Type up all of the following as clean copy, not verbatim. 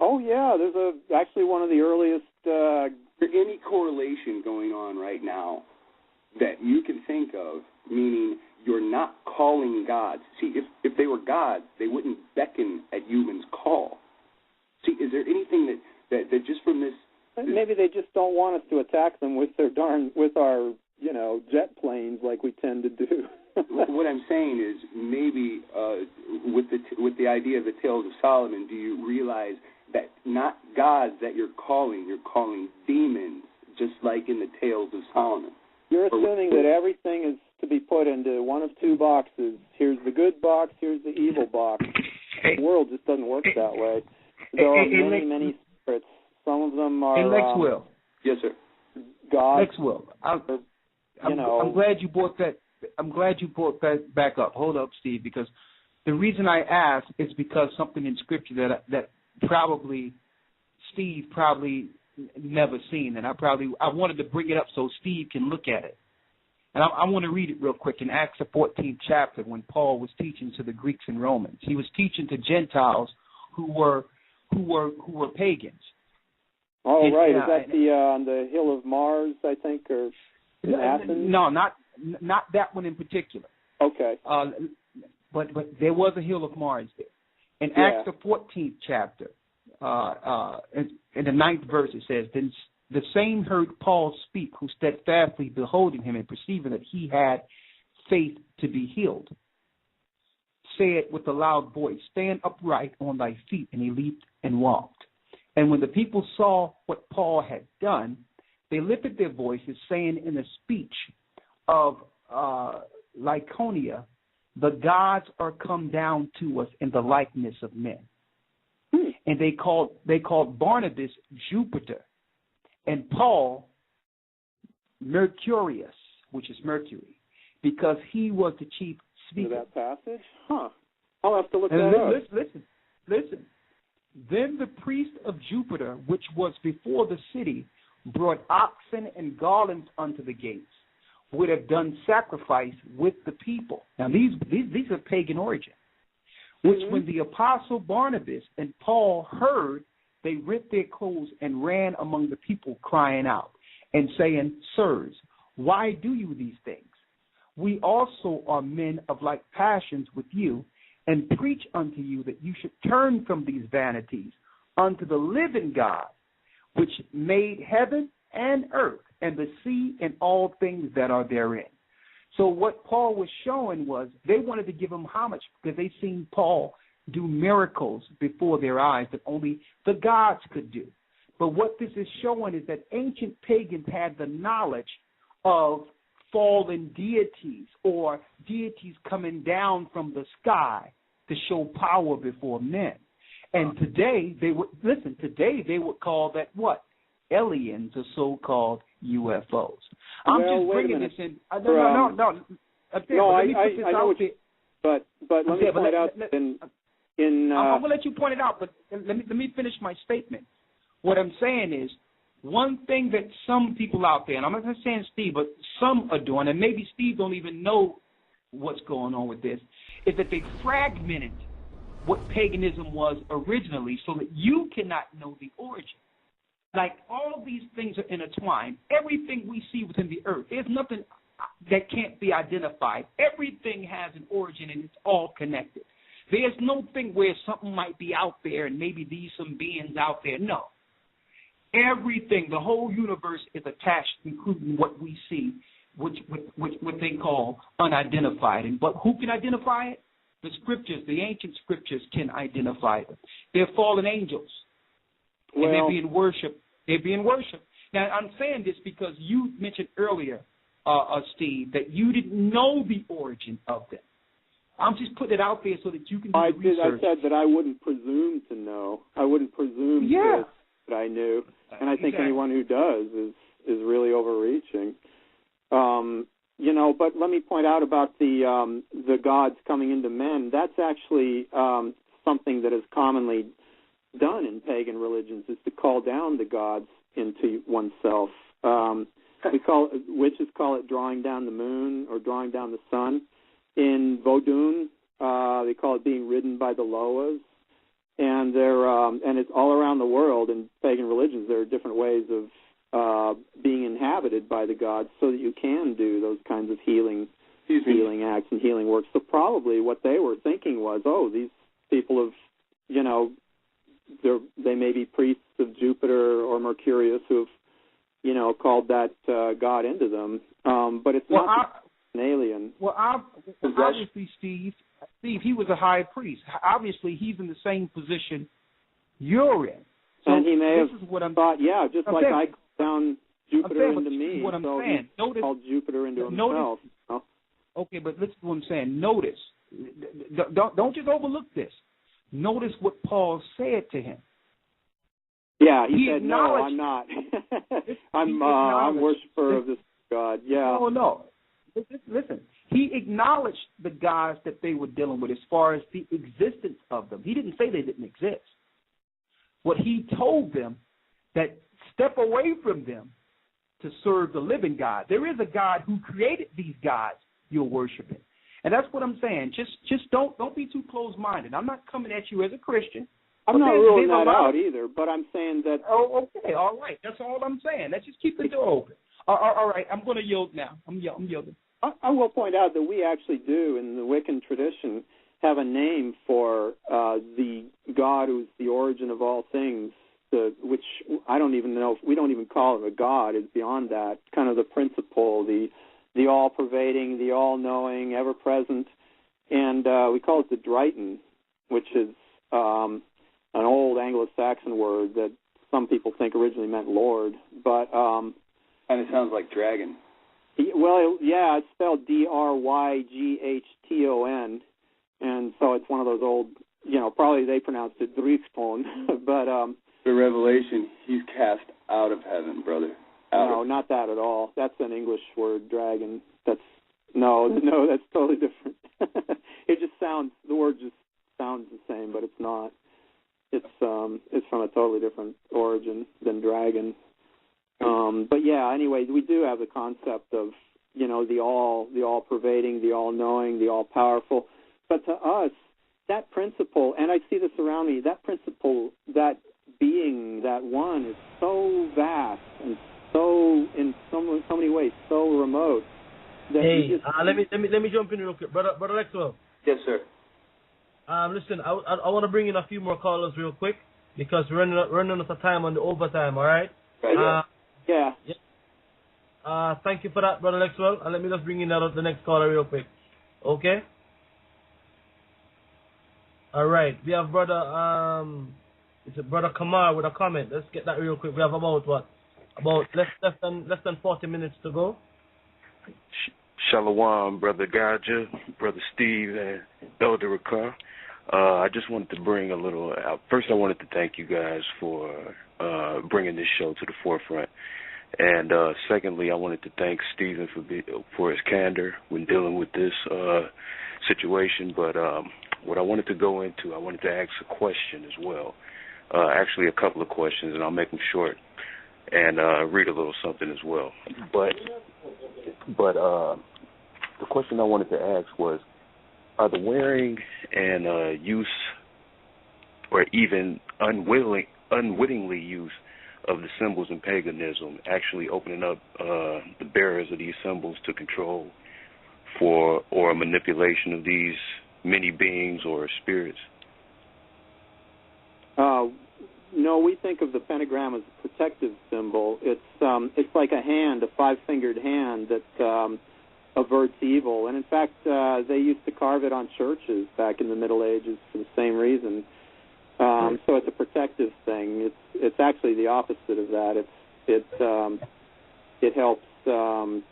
Oh, yeah, there's actually one of the earliest... Is there any correlation going on right now that you can think of, meaning you're not calling gods? See, if they were gods, they wouldn't beckon at humans' call. See, is there anything that just from this... Maybe they just don't want us to attack them with our jet planes like we tend to do. What I'm saying is maybe with the idea of the Tales of Solomon, do you realize that not gods that you're calling demons, just like in the Tales of Solomon? You're assuming that everything is to be put into one of two boxes. Here's the good box, here's the evil box. The world just doesn't work that way. There are many spirits. Some of them are... Lex Will. Yes, sir. God. Lex Will. I'm glad you brought that. I'm glad you brought that back up. Hold up, Steve, because the reason I asked is because something in Scripture that Steve probably never seen, and I wanted to bring it up so Steve can look at it. And I want to read it real quick in Acts the 14th chapter when Paul was teaching to the Greeks and Romans. He was teaching to Gentiles who were pagans. Oh, right. Is that on the Hill of Mars, I think, or in Athens? No, not that one in particular. Okay. But there was a Hill of Mars there. In Acts the 14th chapter, in the 9th verse, it says, "Then the same heard Paul speak, who steadfastly beholding him and perceiving that he had faith to be healed, said with a loud voice, Stand upright on thy feet. And he leaped and walked. And when the people saw what Paul had done, they lifted their voices, saying in the speech of Lycaonia, The gods are come down to us in the likeness of men. And they called Barnabas Jupiter, and Paul Mercurius, which is Mercury, because he was the chief speaker." That passage? Huh. I'll have to look that up. Listen. Then the priest of Jupiter, which was before the city, brought oxen and garlands unto the gates, would have done sacrifice with the people. Now, these are pagan origin, which when the apostle Barnabas and Paul heard, they rent their clothes and ran among the people, crying out and saying, Sirs, why do you these things? We also are men of like passions with you, and preach unto you that you should turn from these vanities unto the living God, which made heaven and earth and the sea and all things that are therein. So what Paul was showing was they wanted to give him homage because they seen Paul do miracles before their eyes that only the gods could do. But what this is showing is that ancient pagans had the knowledge of fallen deities or deities coming down from the sky to show power before men. And today they would call that what? Aliens or so-called UFOs. I'm just bringing this in. No. I know what you, but let me point out I'm going to let you point it out, but let me finish my statement. What I'm saying is, one thing that some people out there, and I'm not saying Steve, but some are doing, and maybe Steve don't even know what's going on with this, is that they fragmented what paganism was originally so that you cannot know the origin. Like all these things are intertwined. Everything we see within the earth, there's nothing that can't be identified. Everything has an origin and it's all connected. There's no thing where something might be out there and maybe these some beings out there. No. Everything, the whole universe is attached, including what we see, which what they call unidentified. But who can identify it? The scriptures, the ancient scriptures can identify them. They're fallen angels. And they're being worshipped. They're being worshipped. Now, I'm saying this because you mentioned earlier, Steve, that you didn't know the origin of them. I'm just putting it out there so that you can do the research. I said that I wouldn't presume to know. I wouldn't presume that I knew. And I think anyone who does is really overreaching. But let me point out about the gods coming into men. That's actually something that is commonly done in pagan religions, is to call down the gods into oneself. Witches call it drawing down the moon or drawing down the sun. In Vodun, they call it being ridden by the Loas. and and it's all around the world. In pagan religions, there are different ways of being inhabited by the gods, so that you can do those kinds of healing acts and healing works. So probably what they were thinking was, oh, these people have, they may be priests of Jupiter or Mercurius who have, called that god into them. But it's not an alien. Well, obviously, Steve, he was a high priest. Obviously, he's in the same position you're in. So and he may have thought, like I called down Jupiter into me, what I'm so saying. He called Jupiter into himself. Okay, but listen to what I'm saying. Notice. Don't just overlook this. Notice what Paul said to him. Yeah, he said, no, I'm not. I'm a worshiper of this God. Yeah. No. Listen, he acknowledged the gods that they were dealing with as far as the existence of them. He didn't say they didn't exist. What he told them, that step away from them to serve the living God. There is a God who created these gods you're worshiping. And that's what I'm saying. Just don't be too close-minded. I'm not coming at you as a Christian. I'm not ruling that out either, but I'm saying that... Oh, okay, all right. That's all I'm saying. Let's just keep the door open. All right, I'm going to yield now. I'm yielding. I will point out that we actually do, in the Wiccan tradition, have a name for the God who's the origin of all things, which I don't even know, we don't even call it a God. It's beyond that, kind of the principle, the all-pervading, the all-knowing, ever-present, and we call it the Drighton, which is an old Anglo-Saxon word that some people think originally meant Lord, but... and it sounds like dragon. Well, yeah, it's spelled Drygthon, and so it's one of those old, probably they pronounced it Drygthon, but... the Revelation, he's cast out of heaven, brother. No, not that at all. That's an English word, dragon. That's totally different. It just sounds, the word just sounds the same, but it's not. It's from a totally different origin than dragon. But yeah, anyway, we do have the concept of, the all-pervading, the all-knowing, the all-powerful. But to us, that principle, and I see this around me, that principle, that being, that one, is so vast and so, in so many ways, so remote. That let me jump in real quick, brother Lexwell. Yes, sir. Listen, I want to bring in a few more callers real quick because we're running out of time on the overtime. All right. Right. Yeah. Thank you for that, brother Lexwell. And let me just bring in the next caller real quick. Okay. All right. We have brother brother Kamar with a comment. Let's get that real quick. We have about less than 40 minutes to go. Shalom, Brother Gaja, Brother Steve, and Elder Rakar. I just wanted to bring a little out. First, I wanted to thank you guys for bringing this show to the forefront. And secondly, I wanted to thank Stephen for his candor when dealing with this situation. But what I wanted to go into, I wanted to ask a question as well. Actually, a couple of questions, and I'll make them short and read a little something as well. But the question I wanted to ask was, are the wearing and use or even unwittingly use of the symbols in paganism actually opening up the bearers of these symbols to control or manipulation of these many beings or spirits? No, we think of the pentagram as a protective symbol. It's like a hand, a five-fingered hand that averts evil. And in fact, they used to carve it on churches back in the Middle Ages for the same reason. So it's a protective thing. It's actually the opposite of that. It helps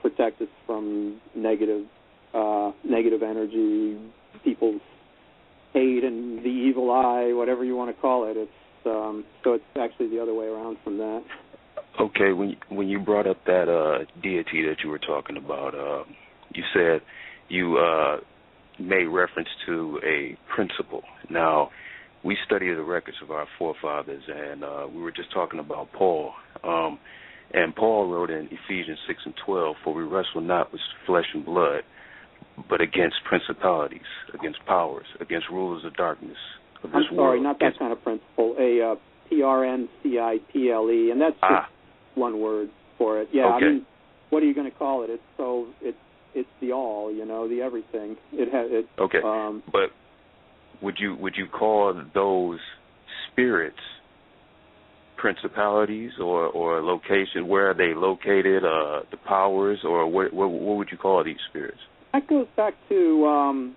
protect us from negative energy, people's hate and the evil eye, whatever you want to call it. So it's actually the other way around from that. Okay, when you brought up that deity that you were talking about, you said you made reference to a principle. Now, we study the records of our forefathers, and we were just talking about Paul. And Paul wrote in Ephesians 6 and 12, "For we wrestle not with flesh and blood, but against principalities, against powers, against rulers of darkness of this I'm sorry, world. not that kind of principle. A principle, and that's just one word for it. Yeah, okay. I mean, what are you going to call it? It's the all, the everything. Okay, but would you call those spirits principalities or location? Where are they located? The powers, or what would you call these spirits? That goes back to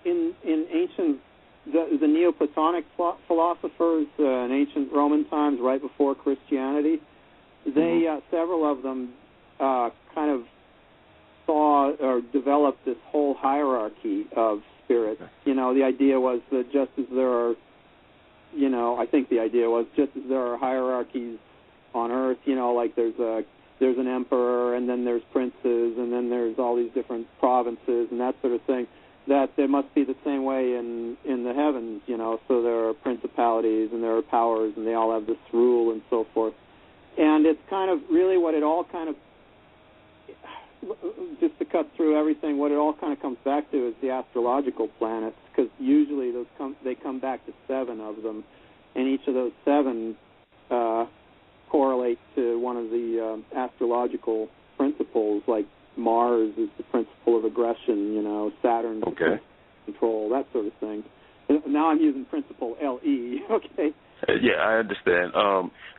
in ancient the Neoplatonic philosophers in ancient Roman times, right before Christianity. They several of them kind of saw or developed this whole hierarchy of spirits. The idea was that just as there are, I think the idea was just as there are hierarchies on Earth, like there's an emperor, and then there's princes, and then there's all these different provinces and that sort of thing, that there must be the same way in the heavens, so there are principalities and there are powers, and they all have this rule and so forth. And it's kind of really what it all kind of, just to cut through everything, what it all kind of comes back to is the astrological planets, because usually they come back to 7 of them, and each of those 7 correlate to one of the astrological principles, like Mars is the principle of aggression, Saturn okay. Control, that sort of thing. Now I'm using principle LE, okay? Yeah, I understand.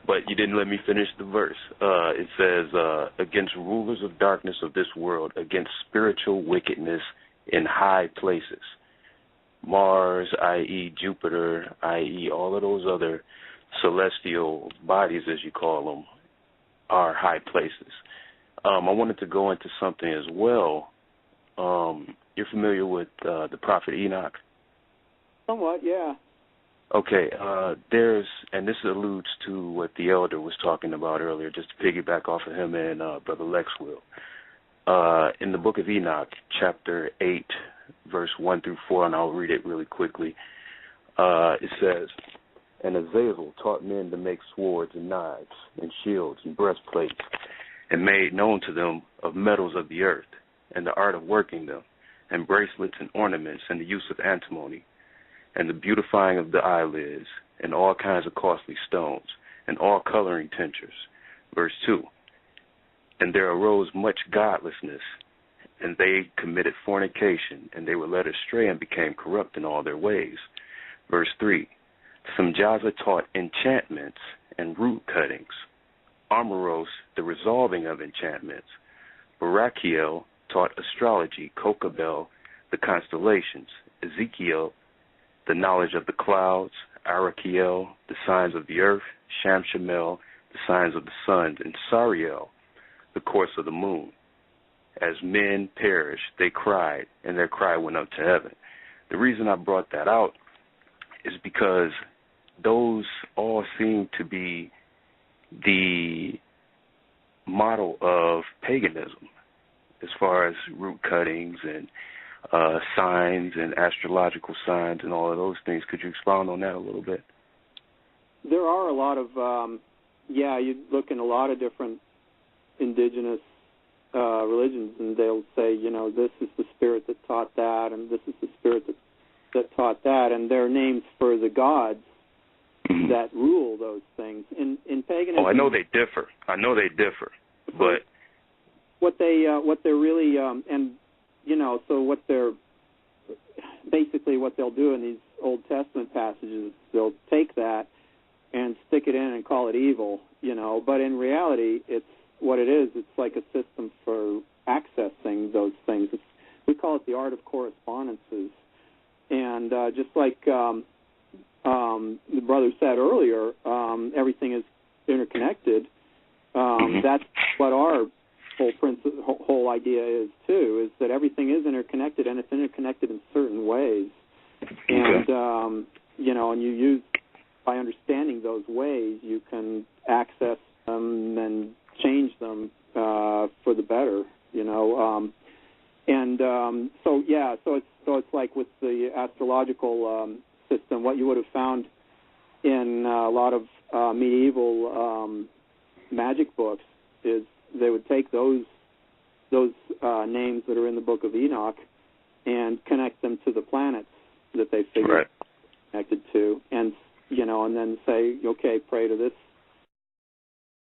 But you didn't let me finish the verse. It says, against rulers of darkness of this world, against spiritual wickedness in high places. Mars, i.e. Jupiter, i.e. all of those other celestial bodies, as you call them, are high places. I wanted to go into something as well. You're familiar with the prophet Enoch? Somewhat, yeah. Okay, and this alludes to what the elder was talking about earlier, just to piggyback off of him and Brother Lex will. In the book of Enoch, chapter 8, verse 1 through 4, and I'll read it really quickly, it says, And Azazel taught men to make swords and knives and shields and breastplates, and made known to them of metals of the earth, and the art of working them, and bracelets and ornaments, and the use of antimony, and the beautifying of the eyelids, and all kinds of costly stones, and all coloring tinctures. Verse 2, And there arose much godlessness, and they committed fornication, and they were led astray and became corrupt in all their ways. Verse 3, Some Jaza taught enchantments and root cuttings, Amoros the resolving of enchantments, Barachiel taught astrology, Kokabel the constellations, Ezekiel the knowledge of the clouds, Arachiel the signs of the earth, Shamshamel the signs of the sun, and Sariel the course of the moon. As men perished, they cried, and their cry went up to heaven. The reason I brought that out is because those all seem to be the model of paganism as far as root cuttings and signs and astrological signs and all of those things. Could you expound on that a little bit? There are a lot of, you look in a lot of different indigenous religions, and they'll say, this is the spirit that taught that, and this is the spirit that taught that, and they're names for the gods that rule those things. In paganism, I know they differ, but what they're really so what they're basically what they'll do in these Old Testament passages, they'll take that and stick it in and call it evil, but in reality, it's what it is. It's like a system for accessing those things. We call it the art of correspondences, and just like the brother said earlier, everything is interconnected. That's what our whole idea is too, is that everything is interconnected, and it's interconnected in certain ways. And and you use, by understanding those ways, you can access them and change them for the better. So it's like with the astrological system, what you would have found in a lot of medieval magic books is they would take those names that are in the Book of Enoch and connect them to the planets that they figured. Right. connected to, and and then say, okay, pray to this